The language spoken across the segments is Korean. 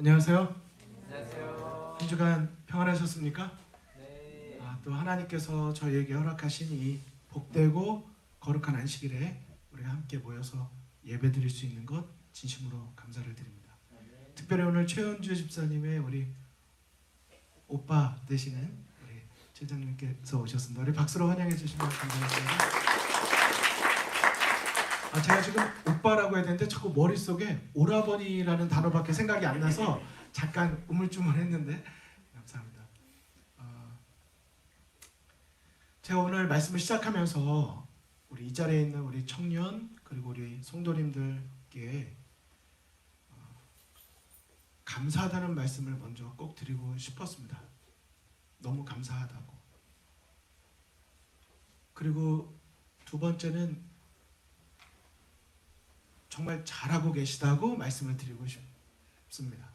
안녕하세요. 안녕하세요. 한 주간 평안하셨습니까? 네. 또 하나님께서 저희에게 허락하신 이 복되고 거룩한 안식일에 우리가 함께 모여서 예배드릴 수 있는 것 진심으로 감사를 드립니다. 네. 특별히 오늘 최은주 집사님의 우리 오빠 되시는 우리 제자님께서 오셨습니다. 우리 박수로 환영해 주시면 감사하겠습니다. 제가 지금 오빠라고 해야 되는데 자꾸 머릿속에 오라버니라는 단어밖에 생각이 안 나서 잠깐 우물쭈물했는데 감사합니다. 제가 오늘 말씀을 시작하면서 우리 이 자리에 있는 우리 청년 그리고 우리 성도님들께 감사하다는 말씀을 먼저 꼭 드리고 싶었습니다. 너무 감사하다고. 그리고 두 번째는 정말 잘하고 계시다고 말씀을 드리고 싶습니다.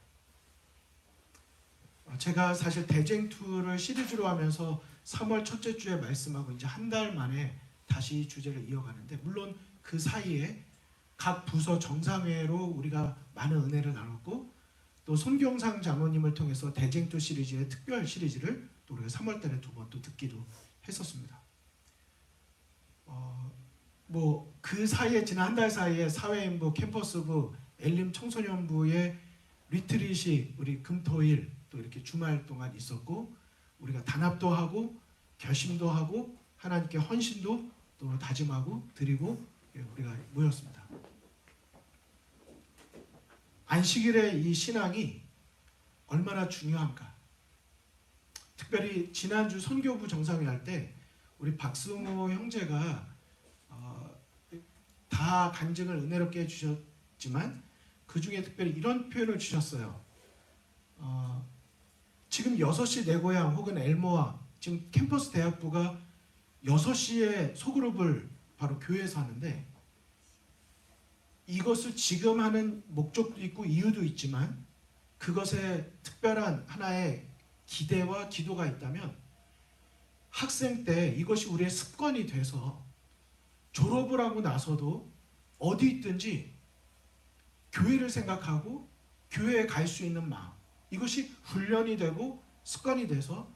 제가 사실 대쟁투를 시리즈로 하면서 3월 첫째 주에 말씀하고 이제 한 달 만에 다시 주제를 이어가는데, 물론 그 사이에 각 부서 정상회로 우리가 많은 은혜를 나눴고, 또 손경상 장로님을 통해서 대쟁투 시리즈의 특별 시리즈를 또 우리가 3월 달에 두 번 또 듣기도 했었습니다. 그 사이에 지난 한 달 사이에 사회인부, 캠퍼스부, 엘림 청소년부의 리트릿이 우리 금토일 또 이렇게 주말 동안 있었고, 우리가 단합도 하고 결심도 하고 하나님께 헌신도 또 다짐하고 드리고 우리가 모였습니다. 안식일의 이 신앙이 얼마나 중요한가. 특별히 지난주 선교부 정상회 할 때 우리 박승호 형제가 다 간증을 은혜롭게 해주셨지만 그 중에 특별히 이런 표현을 주셨어요. 지금 6시 내 고향 혹은 엘모아, 지금 캠퍼스 대학부가 6시에 소그룹을 바로 교회에서 하는데, 이것을 지금 하는 목적도 있고 이유도 있지만 그것에 특별한 하나의 기대와 기도가 있다면, 학생 때 이것이 우리의 습관이 돼서 졸업을 하고 나서도 어디 있든지 교회를 생각하고 교회에 갈 수 있는 마음, 이것이 훈련이 되고 습관이 돼서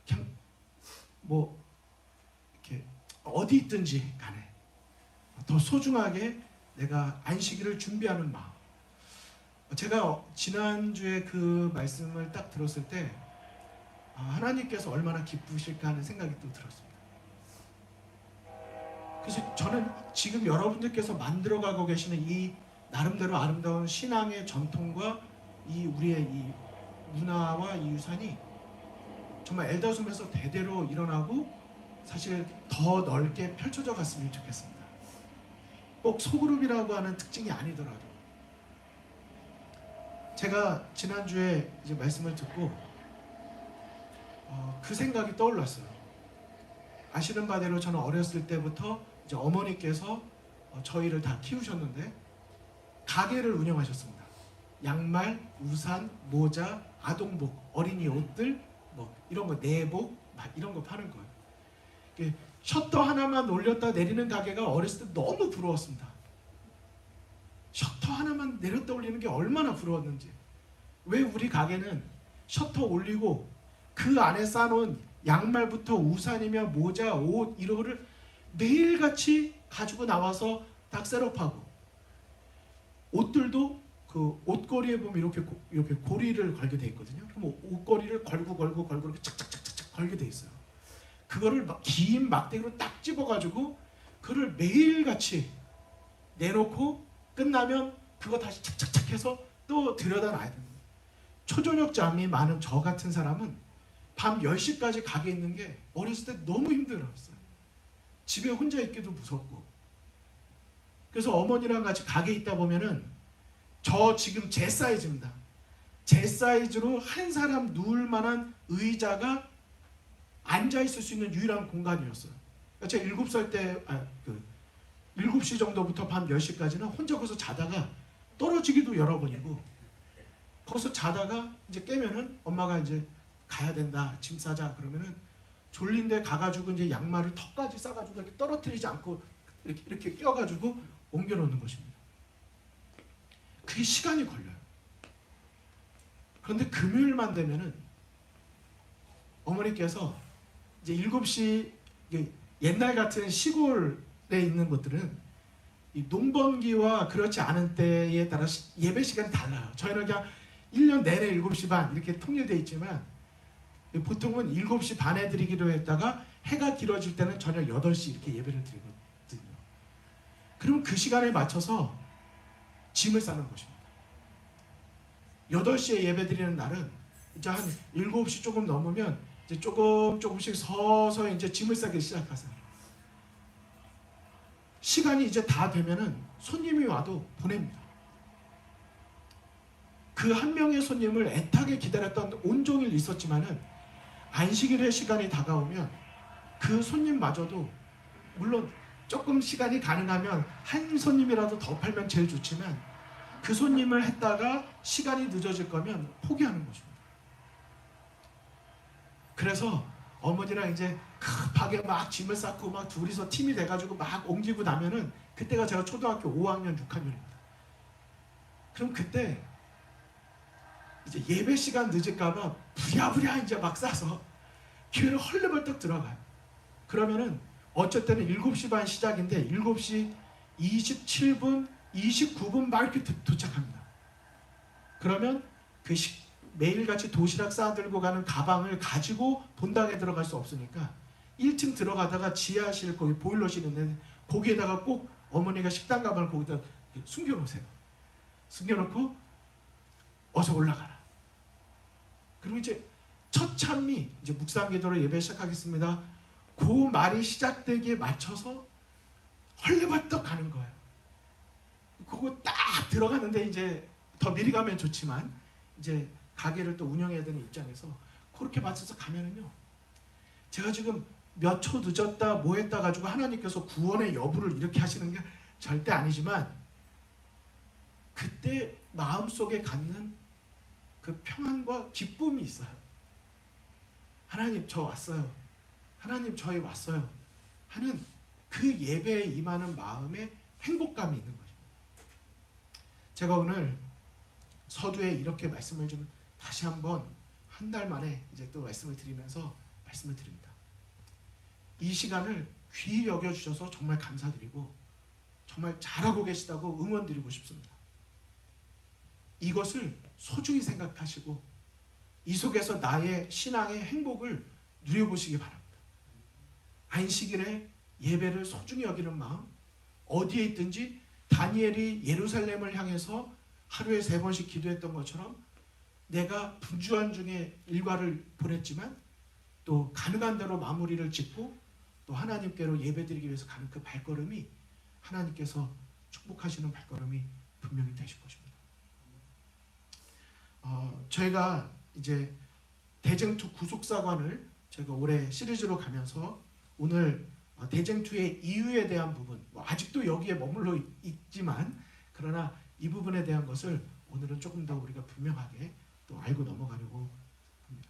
그냥 이렇게 어디 있든지 간에 더 소중하게 내가 안식일을 준비하는 마음. 제가 지난주에 그 말씀을 딱 들었을 때 하나님께서 얼마나 기쁘실까 하는 생각이 또 들었습니다. 그래서 저는 지금 여러분들께서 만들어가고 계시는 이 나름대로 아름다운 신앙의 전통과 이 우리의 이 문화와 이 유산이 정말 엘더섬에서 대대로 일어나고 사실 더 넓게 펼쳐져 갔으면 좋겠습니다. 꼭 소그룹이라고 하는 특징이 아니더라도. 제가 지난주에 이제 말씀을 듣고 그 생각이 떠올랐어요. 아시는 바대로 저는 어렸을 때부터 이제 어머니께서 저희를 다 키우셨는데 가게를 운영하셨습니다. 양말, 우산, 모자, 아동복, 어린이 옷들, 이런 거, 내복, 이런 거 파는 거예요. 셔터 하나만 올렸다 내리는 가게가 어렸을 때 너무 부러웠습니다. 셔터 하나만 내렸다 올리는 게 얼마나 부러웠는지. 왜 우리 가게는 셔터 올리고 그 안에 싸놓은 양말부터 우산이며 모자, 옷 이런 거를 매일같이 가지고 나와서 딱 셋업하고, 옷들도 그 옷걸이에 보면 이렇게 고리를 걸게 돼 있거든요. 그럼 옷걸이를 걸고 이렇게 착착착착 걸게 돼 있어요. 그거를 긴 막대기로 딱 집어가지고 그걸 매일같이 내놓고 끝나면 그거 다시 착착착 해서 또 들여다 놔야 됩니다. 초저녁 잠이 많은 저 같은 사람은 밤 10시까지 가게 있는 게 어렸을 때 너무 힘들었어요. 집에 혼자 있기도 무섭고. 그래서 어머니랑 같이 가게 있다 보면은 저 지금 제 사이즈입니다. 제 사이즈로 한 사람 누울 만한 의자가 앉아 있을 수 있는 유일한 공간이었어요. 제가 7살 때 7시 정도부터 밤 10시까지는 혼자 거기서 자다가 떨어지기도 여러 번이고, 거기서 자다가 이제 깨면은 엄마가 이제 가야 된다, 짐 싸자 그러면은 졸린데 가가지고 이제 양말을 턱까지 싸가지고 이렇게 떨어뜨리지 않고 이렇게 껴가지고 옮겨놓는 것입니다. 그게 시간이 걸려요. 그런데 금요일만 되면은 어머니께서 이제 7시 옛날 같은 시골에 있는 곳들은 이 농번기와 그렇지 않은 때에 따라 예배 시간이 달라요. 저희는 그냥 1년 내내 7시 반 이렇게 통일되어 있지만 보통은 7시 반에 드리기로 했다가 해가 길어질 때는 저녁 8시 이렇게 예배를 드리거든요. 그럼 그 시간에 맞춰서 짐을 싸는 것입니다. 8시에 예배 드리는 날은 이제 한 7시 조금 넘으면 이제 조금씩 서서히 이제 짐을 싸기 시작하세요. 시간이 이제 다 되면은 손님이 와도 보냅니다. 그 한 명의 손님을 애타게 기다렸던 온종일 있었지만은 안식일의 시간이 다가오면 그 손님마저도 물론 조금 시간이 가능하면 한 손님이라도 더 팔면 제일 좋지만 그 손님을 했다가 시간이 늦어질 거면 포기하는 것입니다. 그래서 어머니랑 이제 급하게 막 짐을 쌓고 막 둘이서 팀이 돼가지고 막 옮기고 나면은 그때가 제가 초등학교 5학년, 6학년입니다. 그럼 그때 이제 예배 시간 늦을까봐 부랴부랴 이제 막 싸서 교회를 헐레벌떡 들어가요. 그러면은 어쩔 때는 7시 반 시작인데 7시 27분, 29분 막 이렇게 도착합니다. 그러면 매일같이 도시락 싸들고 가는 가방을 가지고 본당에 들어갈 수 없으니까 1층 들어가다가 지하실 거기 보일러실 있는데 거기에다가 꼭 어머니가 식당 가방을 거기다 숨겨놓으세요. 숨겨놓고 어서 올라가라. 그리고 이제 첫 찬미 이제 묵상기도로 예배 시작하겠습니다. 그 말이 시작되기에 맞춰서 헐레벌떡 가는 거예요. 그거 딱 들어가는데 이제 더 미리 가면 좋지만 이제 가게를 또 운영해야 되는 입장에서 그렇게 맞춰서 가면은요. 제가 지금 몇 초 늦었다 뭐 했다 가지고 하나님께서 구원의 여부를 이렇게 하시는 게 절대 아니지만 그때 마음속에 갖는 그 평안과 기쁨이 있어요. 하나님 저 왔어요. 하나님 저희 왔어요. 하는 그 예배에 임하는 마음에 행복감이 있는 거죠. 제가 오늘 서두에 이렇게 말씀을 좀 다시 한번 한 달 만에 이제 또 말씀을 드리면서 말씀을 드립니다. 이 시간을 귀히 여겨주셔서 정말 감사드리고 정말 잘하고 계시다고 응원드리고 싶습니다. 이것을 소중히 생각하시고 이 속에서 나의 신앙의 행복을 누려보시기 바랍니다. 안식일에 예배를 소중히 여기는 마음, 어디에 있든지 다니엘이 예루살렘을 향해서 하루에 3번씩 기도했던 것처럼 내가 분주한 중에 일과를 보냈지만 또 가능한 대로 마무리를 짓고 또 하나님께로 예배드리기 위해서 가는 그 발걸음이 하나님께서 축복하시는 발걸음이 분명히 되실 것입니다. 저희가 이제 대쟁투 구속사관을 제가 올해 시리즈로 가면서 오늘 대쟁투의 이유에 대한 부분, 아직도 여기에 머물러 있지만 그러나 이 부분에 대한 것을 오늘은 조금 더 우리가 분명하게 또 알고 넘어가려고 합니다.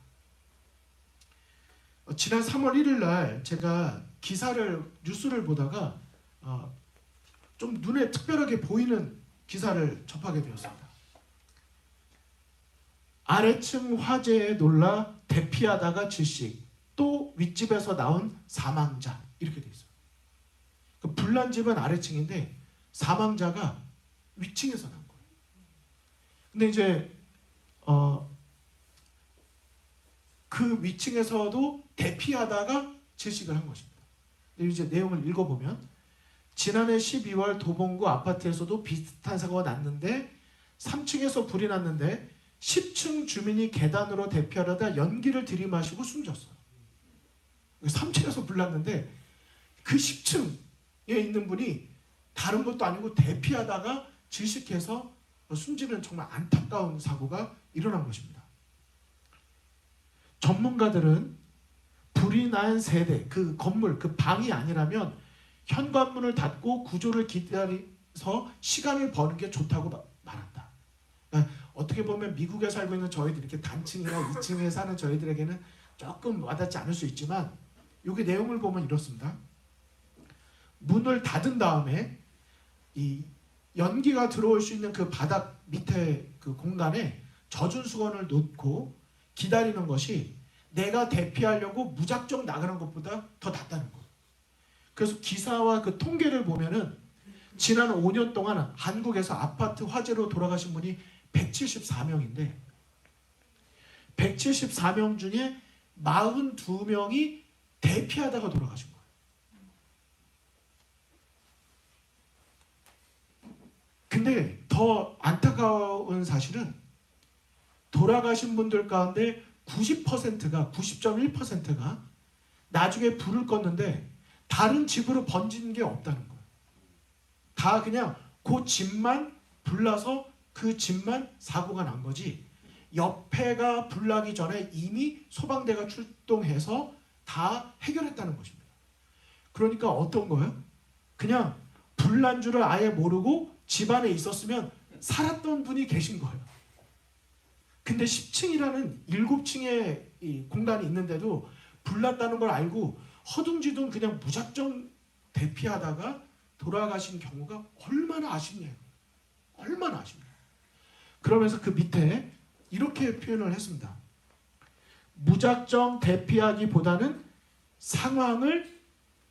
지난 3월 1일 날 제가 뉴스를 보다가 좀 눈에 특별하게 보이는 기사를 접하게 되었습니다. 아래층 화재에 놀라 대피하다가 질식, 또 윗집에서 나온 사망자 이렇게 돼 있어요. 그 불난 집은 아래층인데 사망자가 위층에서 난 거예요. 근데 이제 그 위층에서도 대피하다가 질식을 한 것입니다. 이제 내용을 읽어보면 지난해 12월 도봉구 아파트에서도 비슷한 사고가 났는데 3층에서 불이 났는데 10층 주민이 계단으로 대피하려다 연기를 들이마시고 숨졌어요. 3층에서 불 났는데 그 10층에 있는 분이 다른 것도 아니고 대피하다가 질식해서 숨지는 정말 안타까운 사고가 일어난 것입니다. 전문가들은 불이 난 세대, 그 건물, 그 방이 아니라면 현관문을 닫고 구조를 기다려서 시간을 버는 게 좋다고 말한다. 그러니까 어떻게 보면 미국에 살고 있는 저희들 이렇게 단층이나 2층에 사는 저희들에게는 조금 와닿지 않을 수 있지만 여기 내용을 보면 이렇습니다. 문을 닫은 다음에 이 연기가 들어올 수 있는 그 바닥 밑에 그 공간에 젖은 수건을 놓고 기다리는 것이 내가 대피하려고 무작정 나가는 것보다 더 낫다는 거예요. 그래서 기사와 그 통계를 보면은 지난 5년 동안 한국에서 아파트 화재로 돌아가신 분이 174명인데 174명 중에 42명이 대피하다가 돌아가신 거예요. 근데 더 안타까운 사실은 돌아가신 분들 가운데 90.1%가 나중에 불을 껐는데 다른 집으로 번진 게 없다는 거예요. 다 그냥 그 집만 불나서 그 집만 사고가 난 거지 옆에가 불나기 전에 이미 소방대가 출동해서 다 해결했다는 것입니다. 그러니까 어떤 거예요? 그냥 불난 줄을 아예 모르고 집안에 있었으면 살았던 분이 계신 거예요. 근데 10층이라는 7층의 이 공간이 있는데도 불났다는 걸 알고 허둥지둥 그냥 무작정 대피하다가 돌아가신 경우가 얼마나 아쉽냐요. 얼마나 아쉽냐요. 그러면서 그 밑에 이렇게 표현을 했습니다. 무작정 대피하기보다는 상황을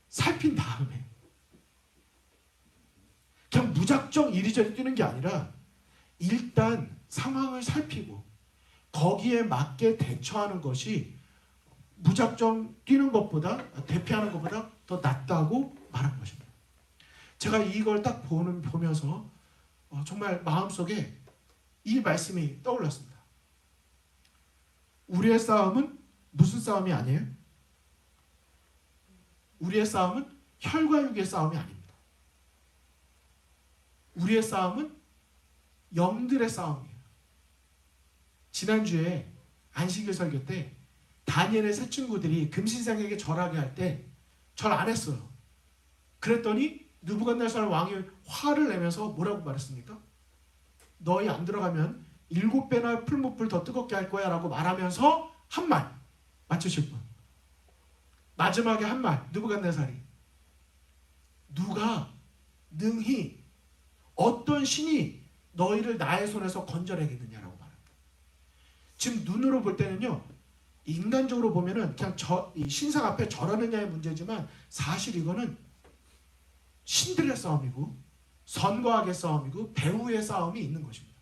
살핀 다음에 그냥 무작정 이리저리 뛰는 게 아니라 일단 상황을 살피고 거기에 맞게 대처하는 것이 무작정 뛰는 것보다 대피하는 것보다 더 낫다고 말한 것입니다. 제가 이걸 딱 보면서 정말 마음속에 이 말씀이 떠올랐습니다. 우리의 싸움은 무슨 싸움이 아니에요? 우리의 싸움은 혈과 육의 싸움이 아닙니다. 우리의 싸움은 영들의 싸움이에요. 지난주에 안식일 설교 때 다니엘의 세 친구들이 금신상에게 절하게 할 때 절 안 했어요. 그랬더니 느부갓네살 왕이 화를 내면서 뭐라고 말했습니까? 너희 안 들어가면 7배나 풀무불 더 뜨겁게 할 거야 라고 말하면서 한 말 맞추실 분. 마지막에 한 말 느부갓네살이 누가 능히 어떤 신이 너희를 나의 손에서 건져내겠느냐라고 말합니다. 지금 눈으로 볼 때는요. 인간적으로 보면은 그냥 이 신상 앞에 절하느냐의 문제지만 사실 이거는 신들의 싸움이고 선과 악의 싸움이고 배후의 싸움이 있는 것입니다.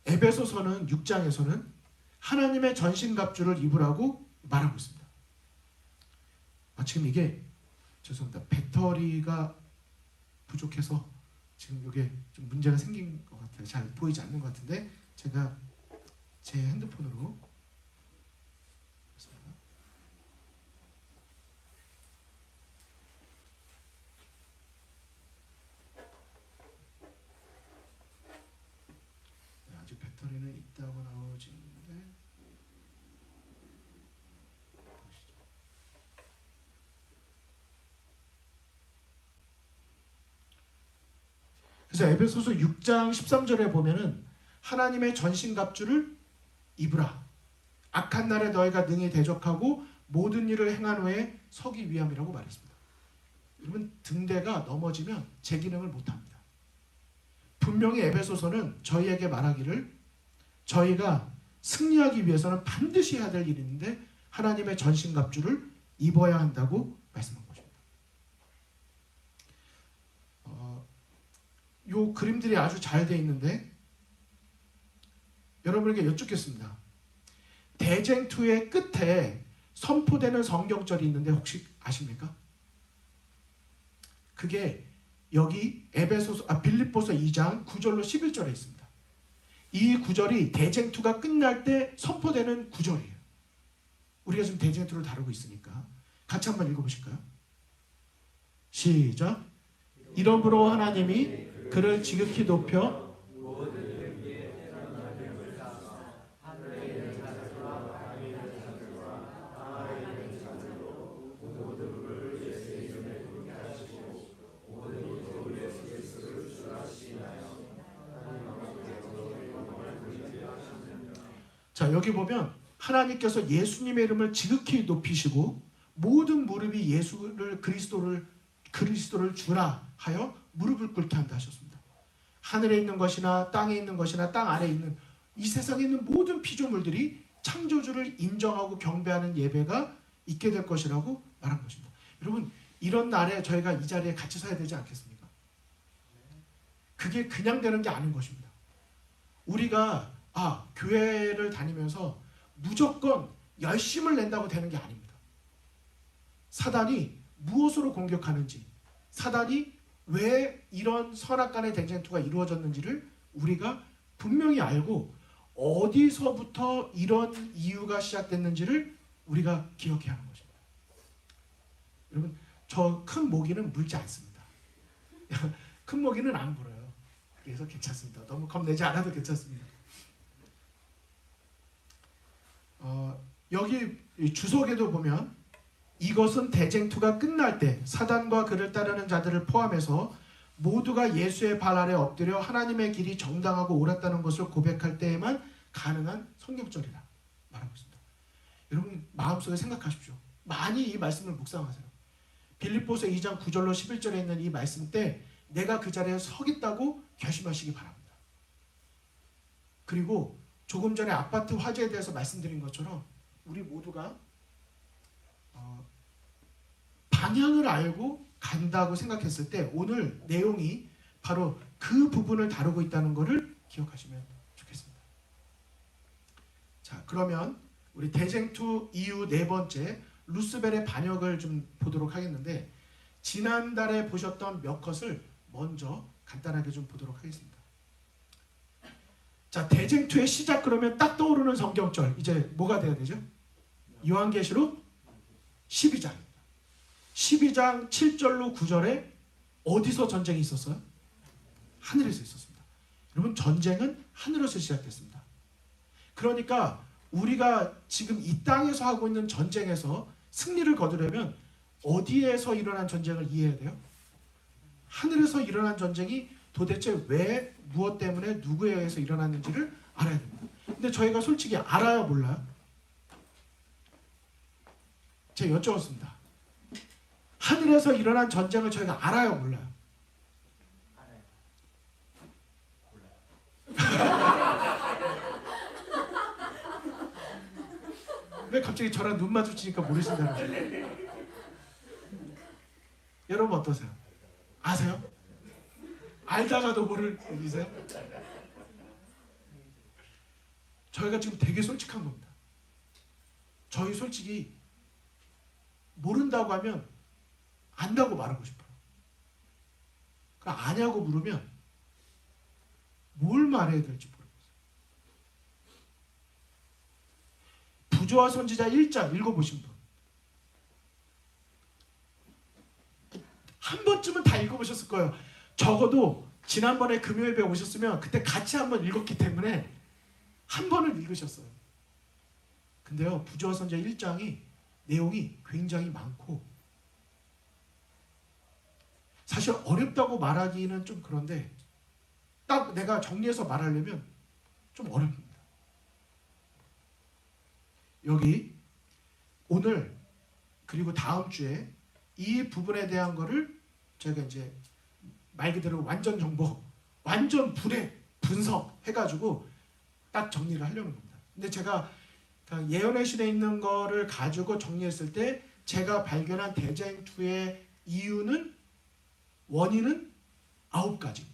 에베소서는 6장에서는 하나님의 전신갑주를 입으라고 말하고 있습니다. 지금 이게 죄송합니다. 배터리가 부족해서 지금 이게 좀 문제가 생긴 것 같아요. 잘 보이지 않는 것 같은데 제가 제 핸드폰으로 아직 배터리는 있다고 나오지는데 그래서 에베소서 6장 13절에 보면은 하나님의 전신갑주를 입으라. 악한 날에 너희가 능히 대적하고 모든 일을 행한 후에 서기 위함이라고 말했습니다. 여러분 등대가 넘어지면 제 기능을 못합니다. 분명히 에베소서는 저희에게 말하기를 저희가 승리하기 위해서는 반드시 해야 될 일이 있는데 하나님의 전신갑주를 입어야 한다고 말씀한 것입니다. 요 그림들이 아주 잘 되어 있는데 여러분에게 여쭙겠습니다. 대쟁투의 끝에 선포되는 성경절이 있는데 혹시 아십니까? 그게 여기 빌립보서 2장 9절로 11절에 있습니다. 이 구절이 대쟁투가 끝날 때 선포되는 구절이에요. 우리가 지금 대쟁투를 다루고 있으니까 같이 한번 읽어보실까요? 시작. 이러므로 하나님이 그를 지극히 높여 자 여기 보면 하나님께서 예수님의 이름을 지극히 높이시고 모든 무릎이 예수를 그리스도를 그리스도를 주라 하여 무릎을 꿇게 한다 하셨습니다. 하늘에 있는 것이나 땅에 있는 것이나 땅 아래에 있는 이 세상에 있는 모든 피조물들이 창조주를 인정하고 경배하는 예배가 있게 될 것이라고 말한 것입니다. 여러분, 이런 날에 저희가 이 자리에 같이 서야 되지 않겠습니까? 그게 그냥 되는 게 아닌 것입니다. 우리가 교회를 다니면서 무조건 열심을 낸다고 되는 게 아닙니다. 사단이 무엇으로 공격하는지, 사단이 왜 이런 선악간의 대쟁투가 이루어졌는지를 우리가 분명히 알고 어디서부터 이런 이유가 시작됐는지를 우리가 기억해야 하는 것입니다. 여러분, 저 큰 모기는 물지 않습니다. 큰 모기는 안 물어요. 그래서 괜찮습니다. 너무 겁내지 않아도 괜찮습니다. 여기 주석에도 보면 이것은 대쟁투가 끝날 때 사단과 그를 따르는 자들을 포함해서 모두가 예수의 발 아래 엎드려 하나님의 길이 정당하고 옳았다는 것을 고백할 때에만 가능한 성경절이라 말하고 있습니다. 여러분, 마음속에 생각하십시오. 많이 이 말씀을 묵상하세요. 빌립보서 2장 9절로 11절에 있는 이 말씀 때 내가 그 자리에 서겠다고 결심하시기 바랍니다. 그리고 조금 전에 아파트 화재에 대해서 말씀드린 것처럼 우리 모두가 방향을 알고 간다고 생각했을 때 오늘 내용이 바로 그 부분을 다루고 있다는 것을 기억하시면 좋겠습니다. 자, 그러면 우리 대쟁투 이후 네 번째 루스벨의 반역을 좀 보도록 하겠는데, 지난달에 보셨던 몇 컷을 먼저 간단하게 좀 보도록 하겠습니다. 자, 대쟁투의 시작 그러면 딱 떠오르는 성경절 이제 뭐가 돼야 되죠? 요한계시록 12장입니다. 12장 7절로 9절에 어디서 전쟁이 있었어요? 하늘에서 있었습니다. 여러분, 전쟁은 하늘에서 시작됐습니다. 그러니까 우리가 지금 이 땅에서 하고 있는 전쟁에서 승리를 거두려면 어디에서 일어난 전쟁을 이해해야 돼요? 하늘에서 일어난 전쟁이 도대체 왜, 무엇 때문에, 누구에 의해서 일어났는지를 알아야 됩니다. 근데 저희가 솔직히 알아요, 몰라요? 제가 여쭤봤습니다. 하늘에서 일어난 전쟁을 저희가 알아요, 몰라요? 왜 갑자기 저랑 눈 마주치니까 모르신다는 거예요? 여러분 어떠세요? 아세요? 알다가도 모를 일이세요? 저희가 지금 되게 솔직한 겁니다. 저희 솔직히 모른다고 하면 안다고 말하고 싶어요. 그러니까 아냐고 물으면 뭘 말해야 될지 모르겠어요. 부조와 선지자 1장 읽어보신 분. 한 번쯤은 다 읽어보셨을 거예요. 적어도 지난번에 금요일에 오셨으면 그때 같이 한번 읽었기 때문에 한 번은 읽으셨어요. 근데요, 부조와 선지자 1장이 내용이 굉장히 많고 사실 어렵다고 말하기는 좀 그런데 딱 내가 정리해서 말하려면 좀 어렵습니다. 여기 오늘 그리고 다음 주에 이 부분에 대한 거를 저희가 이제 말 그대로 완전 정보, 완전 분석 해가지고 딱 정리를 하려는 겁니다. 근데 제가 예언의 신에 있는 거를 가지고 정리했을 때 제가 발견한 대쟁투의 원인은 9가지입니다.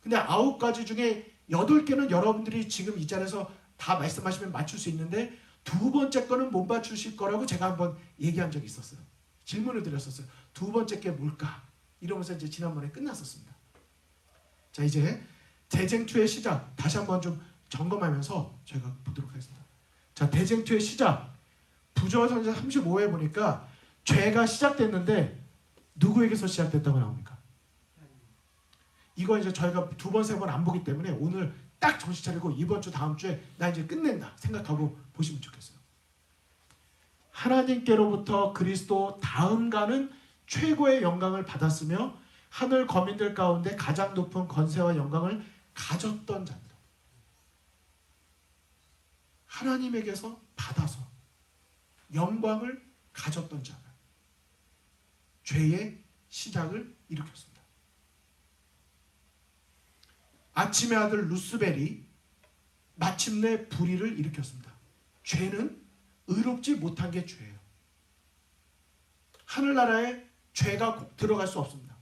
근데 9가지 중에 8개는 여러분들이 지금 이 자리에서 다 말씀하시면 맞출 수 있는데 두 번째 거는 못 맞추실 거라고 제가 한번 얘기한 적이 있었어요. 질문을 드렸었어요. 두 번째 게 뭘까? 이러면서 이제 지난번에 끝났었습니다. 자, 이제 대쟁투의 시작 다시 한번 좀 점검하면서 저희가 보도록 하겠습니다. 자, 대쟁투의 시작. 부조와 선지자 35회 보니까 죄가 시작됐는데 누구에게서 시작됐다고 나옵니까? 이거 이제 저희가 두 번, 세 번 안 보기 때문에 오늘 딱 정신 차리고 이번 주 다음 주에 나 이제 끝낸다 생각하고 보시면 좋겠어요. 하나님께로부터 그리스도 다음가는 최고의 영광을 받았으며 하늘 거민들 가운데 가장 높은 권세와 영광을 가졌던 자입니다. 하나님에게서 받아서 영광을 가졌던 자가 죄의 시작을 일으켰습니다. 아침의 아들 루스벨이 마침내 불의를 일으켰습니다. 죄는 의롭지 못한 게 죄예요. 하늘나라에 죄가 들어갈 수 없습니다.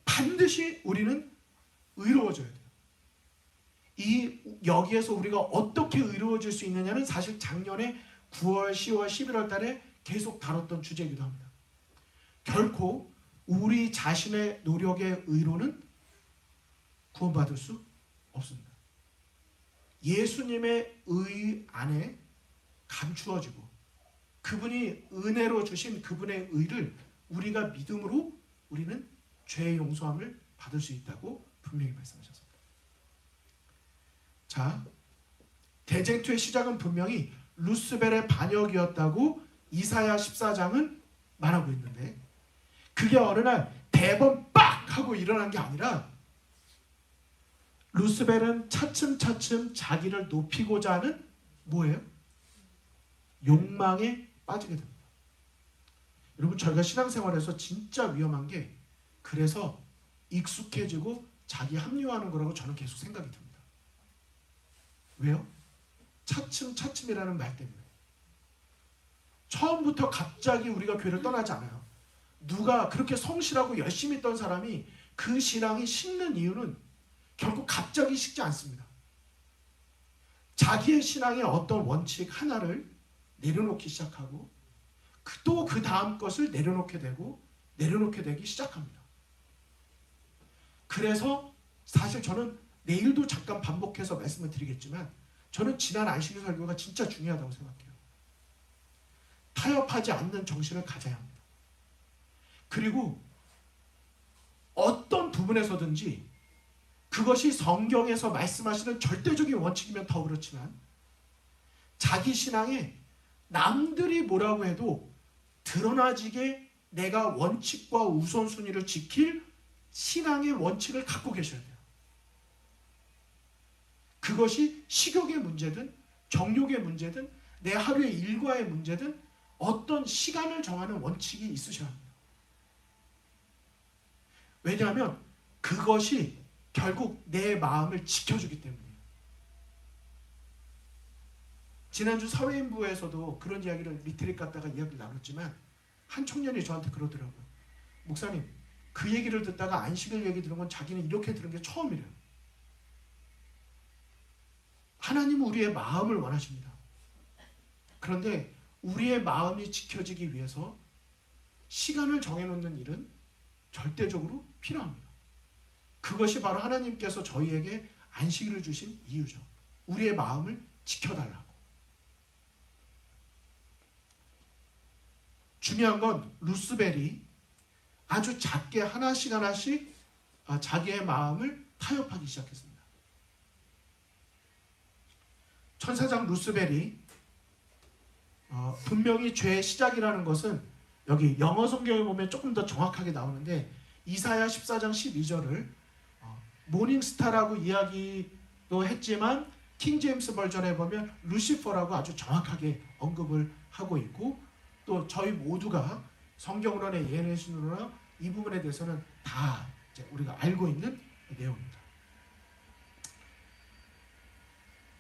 반드시 우리는 의로워져야 돼요. 여기에서 우리가 어떻게 의로워질 수 있느냐는 사실 작년에 9월, 10월, 11월 달에 계속 다뤘던 주제이기도 합니다. 결코 우리 자신의 노력의 의로는 구원받을 수 없습니다. 예수님의 의 안에 감추어지고 그분이 은혜로 주신 그분의 의를 우리가 믿음으로 우리는 죄의 용서함을 받을 수 있다고 분명히 말씀하셨습니다. 자, 대쟁투의 시작은 분명히 루스벨의 반역이었다고 이사야 14장은 말하고 있는데 그게 어느 날 대번 빡 하고 일어난 게 아니라 루스벨은 차츰차츰 자기를 높이고자 하는 뭐예요? 욕망에 빠지게 됩니다. 여러분 저희가 신앙생활에서 진짜 위험한 게 그래서 익숙해지고 자기 합리화하는 거라고 저는 계속 생각이 듭니다. 왜요? 차츰차츰이라는 말 때문에. 처음부터 갑자기 우리가 교회를 떠나지 않아요. 누가 그렇게 성실하고 열심히 있던 사람이 그 신앙이 식는 이유는 결국 갑자기 식지 않습니다. 자기의 신앙의 어떤 원칙 하나를 내려놓기 시작하고 또 그 다음 것을 내려놓게 되기 시작합니다. 그래서 사실 저는 내일도 잠깐 반복해서 말씀을 드리겠지만 저는 지난 안식일 설교가 진짜 중요하다고 생각해요. 타협하지 않는 정신을 가져야 합니다. 그리고 어떤 부분에서든지 그것이 성경에서 말씀하시는 절대적인 원칙이면 더 그렇지만 자기 신앙에 남들이 뭐라고 해도 드러나지게 내가 원칙과 우선순위를 지킬 신앙의 원칙을 갖고 계셔야 돼요. 그것이 식욕의 문제든 정욕의 문제든 내 하루의 일과의 문제든 어떤 시간을 정하는 원칙이 있으셔야 합니다. 왜냐하면 그것이 결국 내 마음을 지켜주기 때문이에요. 지난주 사회인부에서도 그런 이야기를 리트릿 갔다가 이야기를 나눴지만 한 청년이 저한테 그러더라고요. 목사님, 그 얘기를 듣다가 안식일 얘기 들은 건 자기는 이렇게 들은 게 처음이래요. 하나님은 우리의 마음을 원하십니다. 그런데 우리의 마음이 지켜지기 위해서 시간을 정해놓는 일은 절대적으로 필요합니다. 그것이 바로 하나님께서 저희에게 안식일을 주신 이유죠. 우리의 마음을 지켜달라고. 중요한 건 루스벨이 아주 작게 하나씩 자기의 마음을 타협하기 시작했습니다. 천사장 루스벨이 분명히 죄의 시작이라는 것은 여기 영어 성경에 보면 조금 더 정확하게 나오는데 이사야 14장 12절을 모닝스타라고 이야기도 했지만 킹제임스 버전에 보면 루시퍼라고 아주 정확하게 언급을 하고 있고 또 저희 모두가 성경론의 예내신으로나 이 부분에 대해서는 다 이제 우리가 알고 있는 내용입니다.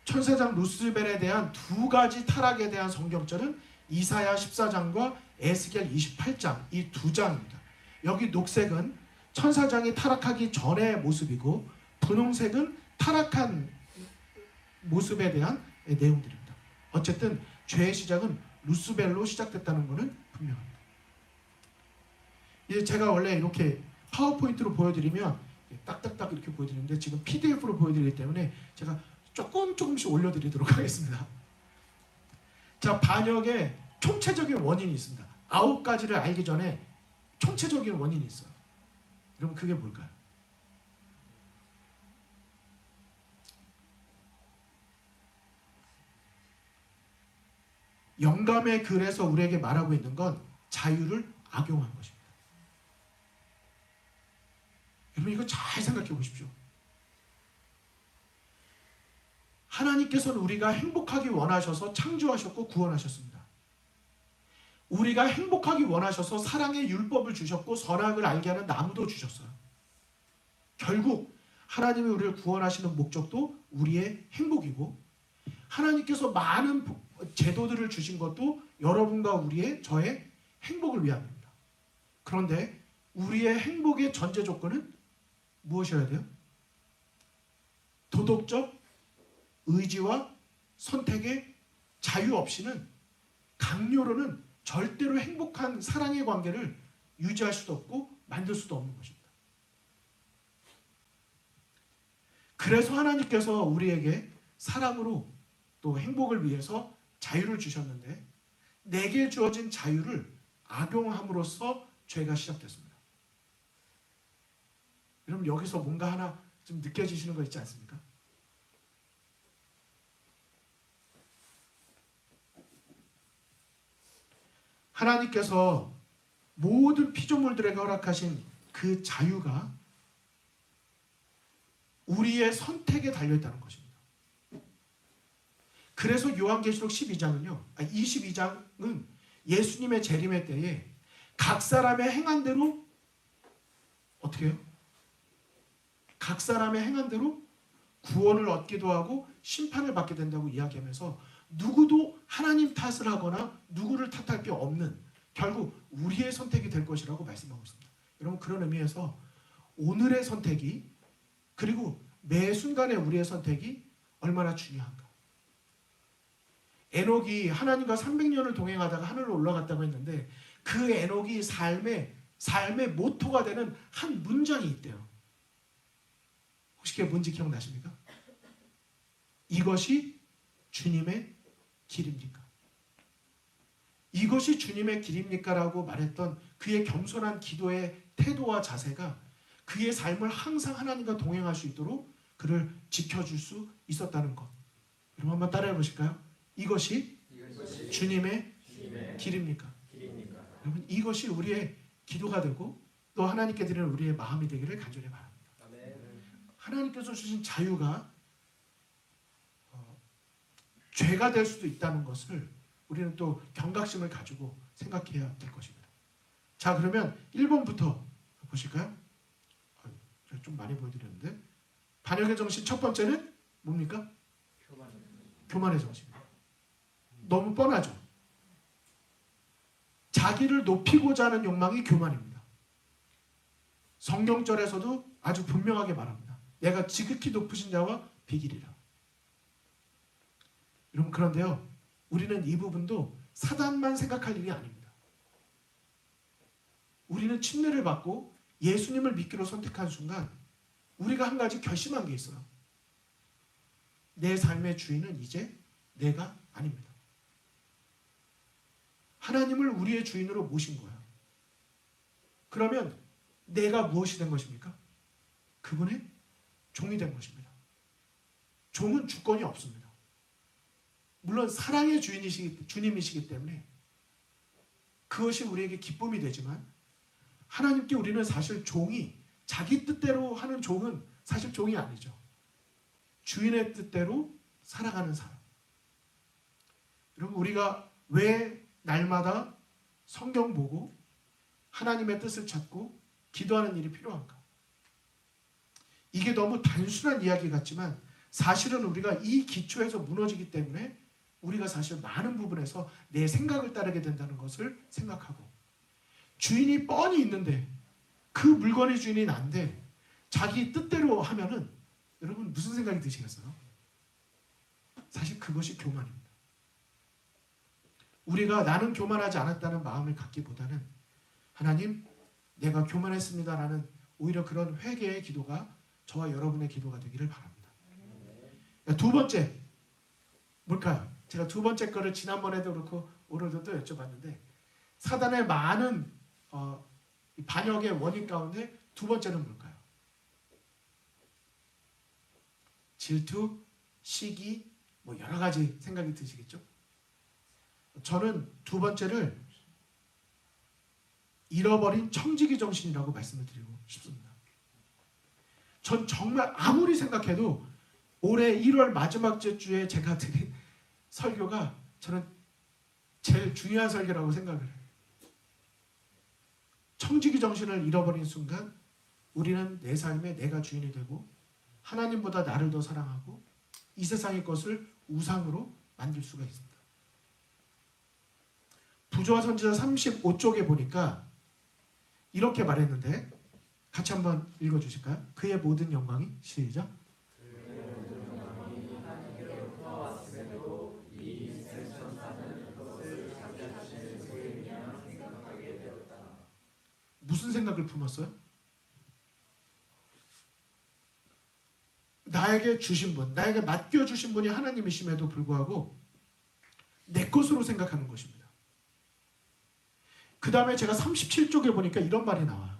천사장 루스벨에 대한 두 가지 타락에 대한 성경절은 이사야 14장과 에스겔 28장 이 두 장입니다. 여기 녹색은 천사장이 타락하기 전의 모습이고 분홍색은 타락한 모습에 대한 내용들입니다. 어쨌든 죄의 시작은 루스벨로 시작됐다는 것은 분명합니다. 이제 제가 원래 이렇게 파워포인트로 보여드리면 딱딱딱 이렇게 보여드리는데 지금 PDF로 보여드리기 때문에 제가 조금씩 올려드리도록 하겠습니다. 자, 반역의 총체적인 원인이 있습니다. 9가지를 알기 전에 총체적인 원인이 있어요. 여러분 그게 뭘까요? 영감의 글에서 우리에게 말하고 있는 건 자유를 악용한 것입니다. 여러분 이거 잘 생각해 보십시오. 하나님께서는 우리가 행복하기 원하셔서 창조하셨고 구원하셨습니다. 우리가 행복하기 원하셔서 사랑의 율법을 주셨고 선악을 알게 하는 나무도 주셨어요. 결국 하나님이 우리를 구원하시는 목적도 우리의 행복이고, 하나님께서 많은 제도들을 주신 것도 여러분과 저의 행복을 위함입니다. 그런데 우리의 행복의 전제 조건은 무엇이어야 돼요? 도덕적 의지와 선택의 자유 없이는, 강요로는 절대로 행복한 사랑의 관계를 유지할 수도 없고 만들 수도 없는 것입니다. 그래서 하나님께서 우리에게 사랑으로 또 행복을 위해서 자유를 주셨는데, 내게 주어진 자유를 악용함으로써 죄가 시작됐습니다. 여러분, 여기서 뭔가 하나 좀 느껴지시는 거 있지 않습니까? 하나님께서 모든 피조물들에게 허락하신 그 자유가 우리의 선택에 달려있다는 것입니다. 그래서 요한계시록 22장은 예수님의 재림의 때에 각 사람의 행한 대로 어떻게 해요? 각 사람의 행한 대로 구원을 얻기도 하고 심판을 받게 된다고 이야기하면서, 누구도 하나님 탓을 하거나 누구를 탓할 게 없는, 결국 우리의 선택이 될 것이라고 말씀하고 있습니다. 여러분, 그런 의미에서 오늘의 선택이, 그리고 매 순간의 우리의 선택이 얼마나 중요한가. 에녹이 하나님과 300년을 동행하다가 하늘로 올라갔다고 했는데, 그 에녹이 삶의 모토가 되는 한 문장이 있대요. 혹시 그게 뭔지 기억나십니까? 이것이 주님의 길입니까? 이것이 주님의 길입니까? 라고 말했던 그의 겸손한 기도의 태도와 자세가 그의 삶을 항상 하나님과 동행할 수 있도록 그를 지켜줄 수 있었다는 것. 여러분, 한번 따라해 보실까요? 이것이 주님의 길입니까? 여러분, 이것이 우리의 기도가 되고 또 하나님께 드리는 우리의 마음이 되기를 간절히 바랍니다. 하나님께서 주신 자유가 죄가 될 수도 있다는 것을 우리는 또 경각심을 가지고 생각해야 될 것입니다. 자, 그러면 1번부터 보실까요? 좀 많이 보여드렸는데, 반역의 정신 첫 번째는 뭡니까? 교만의 정신입니다. 너무 뻔하죠? 자기를 높이고자 하는 욕망이 교만입니다. 성경절에서도 아주 분명하게 말합니다. 내가 지극히 높으신 자와 비기리라. 여러분, 그런데요, 우리는 이 부분도 사단만 생각할 일이 아닙니다. 우리는 침례를 받고 예수님을 믿기로 선택한 순간 우리가 한 가지 결심한 게 있어요. 내 삶의 주인은 이제 내가 아닙니다. 하나님을 우리의 주인으로 모신 거예요. 그러면 내가 무엇이 된 것입니까? 그분의 종이 된 것입니다. 종은 주권이 없습니다. 물론 사랑의 주님이시기 때문에 그것이 우리에게 기쁨이 되지만, 하나님께 우리는 사실 종이, 자기 뜻대로 하는 종은 사실 종이 아니죠. 주인의 뜻대로 살아가는 사람. 여러분, 우리가 왜 날마다 성경 보고 하나님의 뜻을 찾고 기도하는 일이 필요한가? 이게 너무 단순한 이야기 같지만 사실은 우리가 이 기초에서 무너지기 때문에 우리가 사실 많은 부분에서 내 생각을 따르게 된다는 것을 생각하고, 주인이 뻔히 있는데 그 물건의 주인이 난데 자기 뜻대로 하면은 여러분 무슨 생각이 드시겠어요? 사실 그것이 교만입니다. 우리가 나는 교만하지 않았다는 마음을 갖기보다는, 하나님, 내가 교만했습니다라는 오히려 그런 회개의 기도가 저와 여러분의 기도가 되기를 바랍니다. 두 번째 뭘까요? 제가 두 번째 거를 지난번에도 그렇고 오늘도 또 여쭤봤는데, 사단의 많은 반역의 원인 가운데 두 번째는 뭘까요? 질투, 시기, 뭐 여러 가지 생각이 드시겠죠? 저는 두 번째를 잃어버린 청지기 정신이라고 말씀을 드리고 싶습니다. 전 정말 아무리 생각해도 올해 1월 마지막 주에 제가 드린 설교가 저는 제일 중요한 설교라고 생각을 해요. 청지기 정신을 잃어버린 순간 우리는 내 삶에 내가 주인이 되고 하나님보다 나를 더 사랑하고 이 세상의 것을 우상으로 만들 수가 있습니다. 부조와 선지자 35쪽에 보니까 이렇게 말했는데 같이 한번 읽어주실까요? 그의 모든 영광이 시작. 무슨 생각을 품었어요? 나에게 주신 분, 나에게 맡겨주신 분이 하나님이심에도 불구하고 내 것으로 생각하는 것입니다. 그 다음에 제가 37쪽에 보니까 이런 말이 나와요.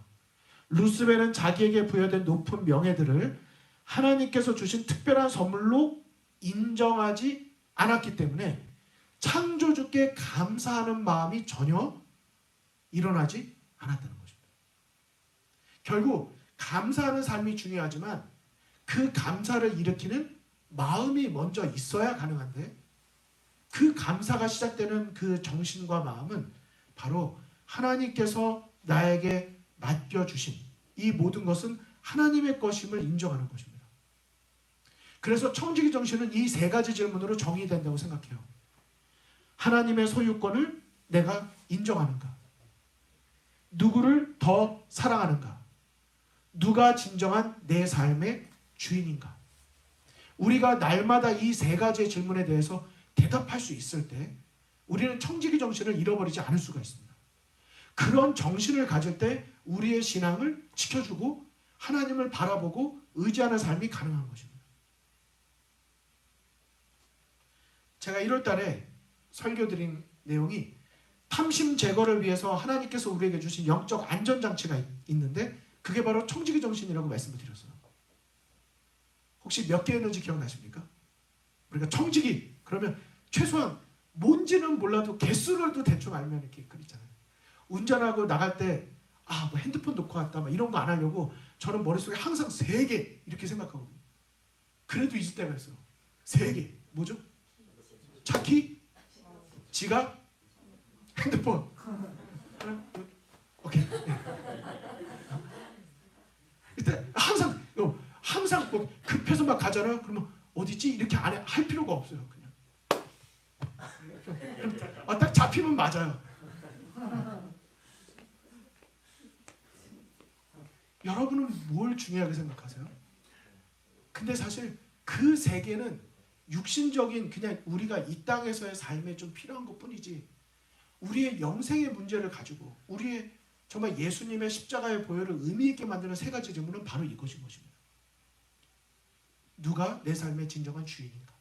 루스벨은 자기에게 부여된 높은 명예들을 하나님께서 주신 특별한 선물로 인정하지 않았기 때문에 창조주께 감사하는 마음이 전혀 일어나지 않았다는 것입니다. 결국 감사하는 삶이 중요하지만 그 감사를 일으키는 마음이 먼저 있어야 가능한데 그 감사가 시작되는 그 정신과 마음은 바로 하나님께서 나에게 맡겨주신 이 모든 것은 하나님의 것임을 인정하는 것입니다. 그래서 청지기 정신은 이 세 가지 질문으로 정의된다고 생각해요. 하나님의 소유권을 내가 인정하는가? 누구를 더 사랑하는가? 누가 진정한 내 삶의 주인인가? 우리가 날마다 이 세 가지의 질문에 대해서 대답할 수 있을 때 우리는 청지기 정신을 잃어버리지 않을 수가 있습니다. 그런 정신을 가질 때 우리의 신앙을 지켜주고 하나님을 바라보고 의지하는 삶이 가능한 것입니다. 제가 1월 달에 설교 드린 내용이 탐심 제거를 위해서 하나님께서 우리에게 주신 영적 안전장치가 있는데 그게 바로 청지기 정신이라고 말씀을 드렸어요. 혹시 몇 개였는지 기억나십니까? 우리가 청지기 그러면 최소한 뭔지는 몰라도 개수를도 대충 알면 이렇게 그리잖아요. 운전하고 나갈 때 뭐 핸드폰 놓고 왔다 이런 거 안 하려고 저는 머릿속에 항상 3개 이렇게 생각하거든요. 그래도 잊을 때가 있어요. 3개 뭐죠? 차키, 지갑, 핸드폰. 오케이. 일단 항상 뭐 급해서 막 가잖아요. 그러면 어디지? 이렇게 안 할 필요가 없어요. 그냥 딱 잡히면 맞아요. 여러분은 뭘 중요하게 생각하세요? 근데 사실 그 3개는 육신적인 그냥 우리가 이 땅에서의 삶에 좀 필요한 것뿐이지 우리의 영생의 문제를 가지고 우리의 정말 예수님의 십자가의 보혈을 의미 있게 만드는 3가지 질문은 바로 이것인 것입니다. 누가 내 삶의 진정한 주인인가?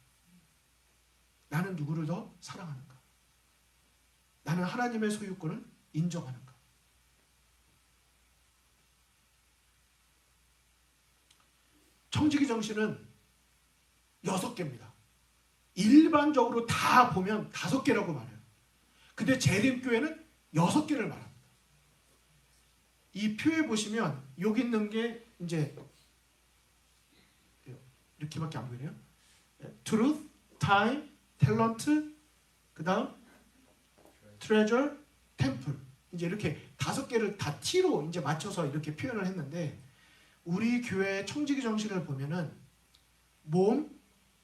나는 누구를 더 사랑하는가? 나는 하나님의 소유권을 인정하는가? 청지기 정신은 6개입니다. 일반적으로 다 보면 5개라고 말해요. 근데 재림교회는 6개를 말합니다. 이 표에 보시면 여기 있는 게 이제 이렇게밖에 안 보이네요. Truth, Time, Talent, 그 다음 Treasure, Temple. 이제 이렇게 5개를 다 T로 이제 맞춰서 이렇게 표현을 했는데 우리 교회의 청지기 정신을 보면은 몸,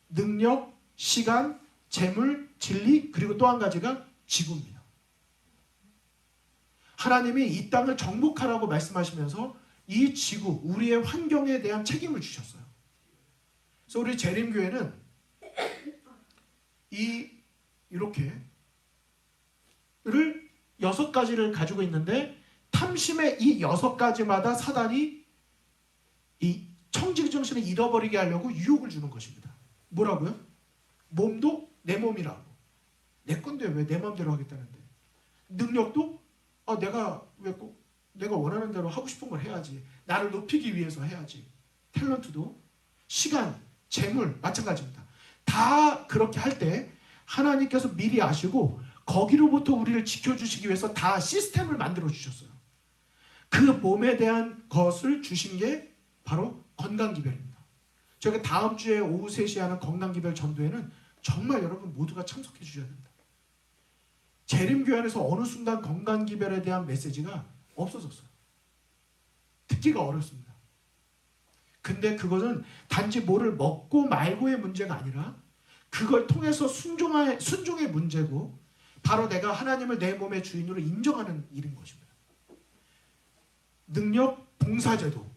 능력, 시간, 재물, 진리 그리고 또 한 가지가 지구입니다. 하나님이 이 땅을 정복하라고 말씀하시면서 이 지구, 우리의 환경에 대한 책임을 주셨어요. 그래서 우리 재림교회는 이렇게를 6가지를 가지고 있는데 탐심의 이 6가지마다 사단이 이 청지기 정신을 잃어버리게 하려고 유혹을 주는 것입니다. 뭐라고요? 몸도 내 몸이라고. 내 건데 왜 내 마음대로 하겠다는데. 능력도 내가 원하는 대로 하고 싶은 걸 해야지. 나를 높이기 위해서 해야지. 탤런트도 시간, 재물 마찬가지입니다. 다 그렇게 할 때 하나님께서 미리 아시고 거기로부터 우리를 지켜주시기 위해서 다 시스템을 만들어 주셨어요. 그 몸에 대한 것을 주신 게 바로 건강기별입니다. 저희가 다음 주에 오후 3시에 하는 건강기별 전도회는 정말 여러분 모두가 참석해 주셔야 됩니다. 재림교회 안에서 어느 순간 건강기별에 대한 메시지가 없어졌어요. 듣기가 어렵습니다. 근데 그것은 단지 뭐를 먹고 말고의 문제가 아니라 그걸 통해서 순종의 문제고 바로 내가 하나님을 내 몸의 주인으로 인정하는 일인 것입니다. 능력, 봉사제도,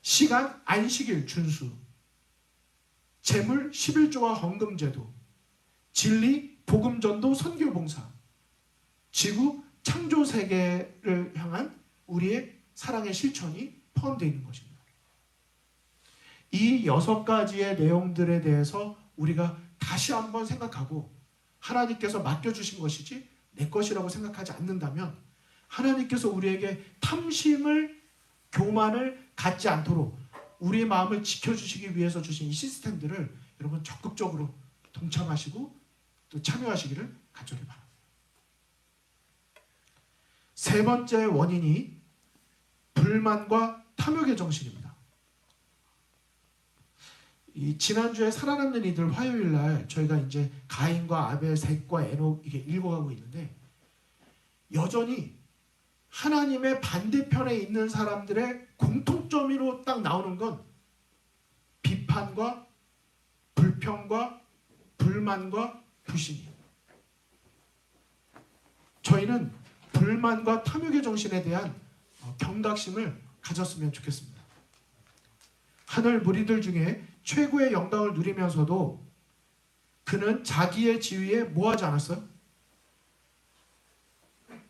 시간, 안식일 준수, 재물, 11조와 헌금제도, 진리, 복음전도, 선교봉사, 지구, 창조세계를 향한 우리의 사랑의 실천이 포함되어 있는 것입니다. 이 6가지의 내용들에 대해서 우리가 다시 한번 생각하고 하나님께서 맡겨주신 것이지 내 것이라고 생각하지 않는다면 하나님께서 우리에게 탐심을, 교만을 갖지 않도록 우리의 마음을 지켜주시기 위해서 주신 이 시스템들을 여러분 적극적으로 동참하시고 또 참여하시기를 간절히 바랍니다. 세 번째 원인이 불만과 탐욕의 정신입니다. 이 지난주에 살아남는 이들 화요일 날 저희가 이제 가인과 아벨, 셋과 에녹 이게 읽어가고 있는데 여전히 하나님의 반대편에 있는 사람들의 공통점으로 딱 나오는 건 비판과 불평과 불만과 불신이에요. 저희는 불만과 탐욕의 정신에 대한 경각심을 가졌으면 좋겠습니다. 하늘 무리들 중에 최고의 영광을 누리면서도 그는 자기의 지위에 뭐하지 않았어요?